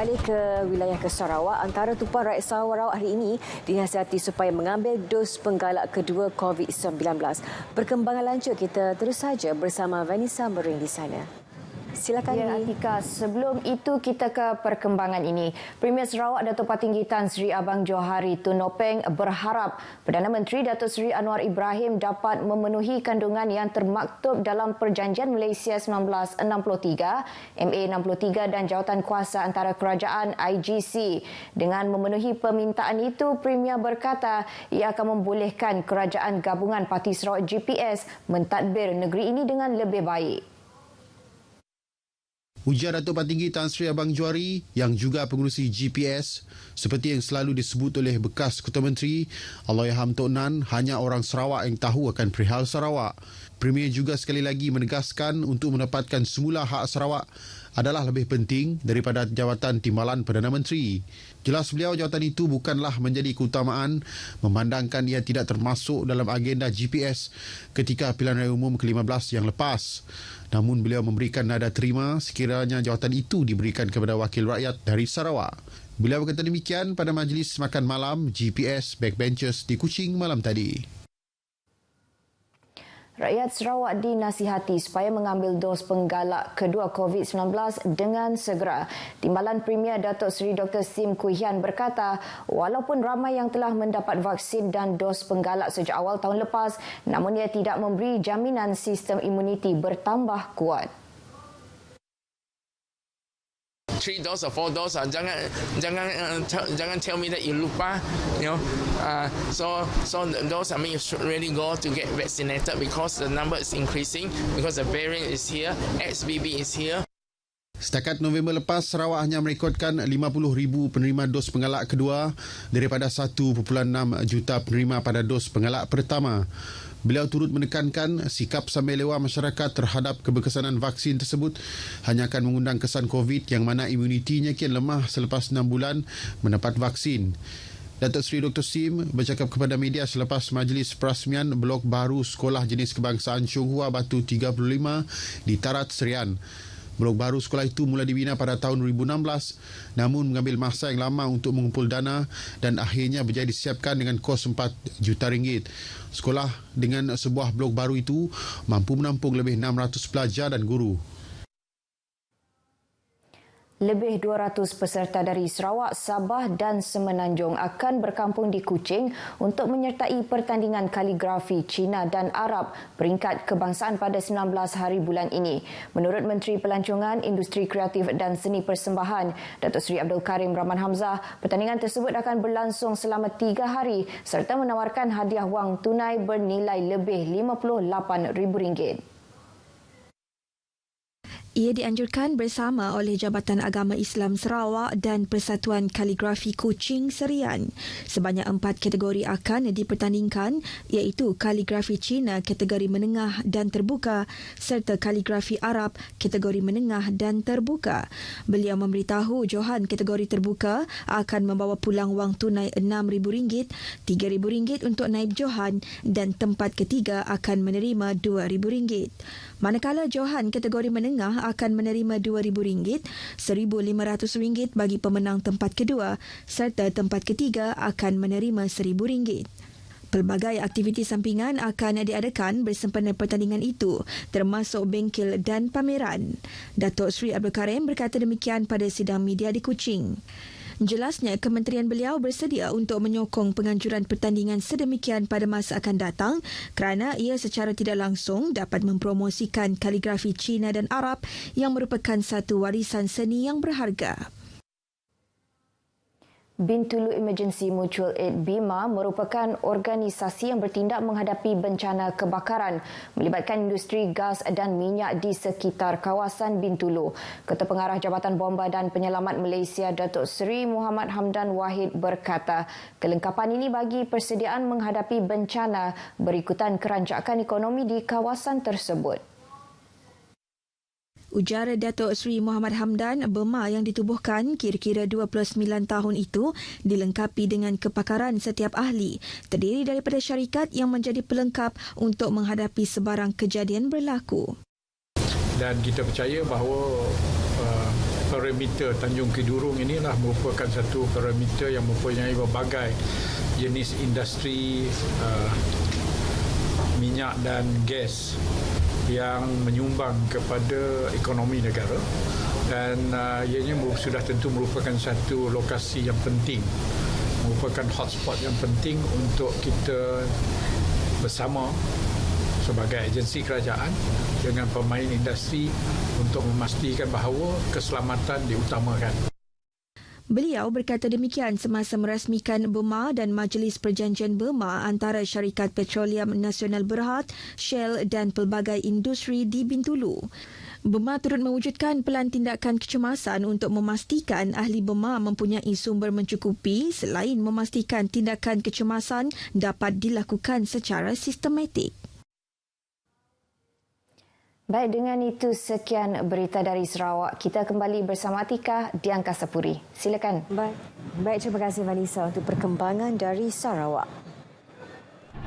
Beralih ke wilayah ke Sarawak, antara tupuan rakyat Sarawak hari ini dinasihati supaya mengambil dos penggalak kedua COVID-19. Perkembangan lanjut kita terus saja bersama Vanessa Mering di sana. Silakan. Ya, Atika. Sebelum itu kita ke perkembangan ini. Premier Sarawak Datuk Patinggi Tan Sri Abang Johari Tun Nopeng berharap Perdana Menteri Datuk Seri Anwar Ibrahim dapat memenuhi kandungan yang termaktub dalam Perjanjian Malaysia 1963, MA 63 dan Jawatan Kuasa Antara Kerajaan IGC. Dengan memenuhi permintaan itu, Premier berkata ia akan membolehkan Kerajaan Gabungan Parti Sarawak GPS mentadbir negeri ini dengan lebih baik. Ujar Datuk Patinggi Tan Sri Abang Johari yang juga pengurusi GPS, seperti yang selalu disebut oleh bekas Ketua Menteri Allahyarham Tok Nan, hanya orang Sarawak yang tahu akan perihal Sarawak. Premier juga sekali lagi menegaskan untuk mendapatkan semula hak Sarawak adalah lebih penting daripada jawatan timbalan Perdana Menteri. Jelas beliau jawatan itu bukanlah menjadi keutamaan memandangkan ia tidak termasuk dalam agenda GPS ketika pilihan raya umum ke-15 yang lepas. Namun beliau memberikan nada terima sekiranya jawatan itu diberikan kepada wakil rakyat dari Sarawak. Beliau berkata demikian pada majlis makan malam GPS Backbenchers di Kuching malam tadi. Rakyat Sarawak dinasihati supaya mengambil dos penggalak kedua COVID-19 dengan segera. Timbalan Premier Datuk Seri Dr. Sim Kui Hian berkata, walaupun ramai yang telah mendapat vaksin dan dos penggalak sejak awal tahun lepas, namun ia tidak memberi jaminan sistem imuniti bertambah kuat. 3 dose or 4 dose, jangan tell me that you lupa, so those, you should really go to get vaccinated because the number is increasing, because the variant is here, XBB is here. Setakat November lepas, Sarawak hanya merekodkan 50,000 penerima dos penggalak kedua daripada 1.6 juta penerima pada dos penggalak pertama. Beliau turut menekankan sikap sambil lewa masyarakat terhadap keberkesanan vaksin tersebut hanya akan mengundang kesan COVID yang mana imunitinya kian lemah selepas 6 bulan mendapat vaksin. Datuk Seri Dr. Sim bercakap kepada media selepas majlis perasmian blok baru Sekolah Jenis Kebangsaan Chonghua Batu 35 di Tarat Serian. Blok baru sekolah itu mula dibina pada tahun 2016 namun mengambil masa yang lama untuk mengumpul dana dan akhirnya berjaya disiapkan dengan kos 4 juta ringgit. Sekolah dengan sebuah blok baru itu mampu menampung lebih 600 pelajar dan guru. Lebih 200 peserta dari Sarawak, Sabah dan Semenanjung akan berkampung di Kuching untuk menyertai pertandingan kaligrafi Cina dan Arab peringkat kebangsaan pada 19 hari bulan ini. Menurut Menteri Pelancongan, Industri Kreatif dan Seni Persembahan, Datuk Seri Abdul Karim Rahman Hamzah, pertandingan tersebut akan berlangsung selama 3 hari serta menawarkan hadiah wang tunai bernilai lebih RM58,000. Ia dianjurkan bersama oleh Jabatan Agama Islam Sarawak dan Persatuan Kaligrafi Kuching Serian. Sebanyak 4 kategori akan dipertandingkan iaitu kaligrafi Cina kategori menengah dan terbuka serta kaligrafi Arab kategori menengah dan terbuka. Beliau memberitahu johan kategori terbuka akan membawa pulang wang tunai RM6,000, RM3,000 untuk naib johan dan tempat ketiga akan menerima RM2,000. Manakala johan kategori menengah akan menerima RM2,000, RM1,500 bagi pemenang tempat kedua serta tempat ketiga akan menerima RM1,000. Pelbagai aktiviti sampingan akan diadakan bersempena pertandingan itu, termasuk bengkel dan pameran. Datuk Seri Abdul Karim berkata demikian pada sidang media di Kuching. Jelasnya, kementerian beliau bersedia untuk menyokong penganjuran pertandingan sedemikian pada masa akan datang kerana ia secara tidak langsung dapat mempromosikan kaligrafi Cina dan Arab yang merupakan satu warisan seni yang berharga. Bintulu Emergency Mutual Aid BIMA merupakan organisasi yang bertindak menghadapi bencana kebakaran melibatkan industri gas dan minyak di sekitar kawasan Bintulu. Ketua Pengarah Jabatan Bomba dan Penyelamat Malaysia Datuk Seri Muhammad Hamdan Wahid berkata, kelengkapan ini bagi persediaan menghadapi bencana berikutan keranjakan ekonomi di kawasan tersebut. Ujar Datuk Seri Muhammad Hamdan, BEMA yang ditubuhkan kira-kira 29 tahun itu dilengkapi dengan kepakaran setiap ahli, terdiri daripada syarikat yang menjadi pelengkap untuk menghadapi sebarang kejadian berlaku. Dan kita percaya bahawa parameter Tanjung Kidurung inilah merupakan satu parameter yang mempunyai berbagai jenis industri minyak dan gas yang menyumbang kepada ekonomi negara, dan ianya sudah tentu merupakan satu lokasi yang penting, merupakan hotspot yang penting untuk kita bersama sebagai agensi kerajaan dengan pemain industri untuk memastikan bahawa keselamatan diutamakan. Beliau berkata demikian semasa merasmikan BEMA dan Majlis Perjanjian BEMA antara Syarikat Petroleum Nasional Berhad, Shell dan pelbagai industri di Bintulu. BEMA turut mewujudkan pelan tindakan kecemasan untuk memastikan ahli BEMA mempunyai sumber mencukupi selain memastikan tindakan kecemasan dapat dilakukan secara sistematik. Baik, dengan itu sekian berita dari Sarawak. Kita kembali bersama Atika di Angkasa Puri. Silakan. Baik, terima kasih Vanessa untuk perkembangan dari Sarawak.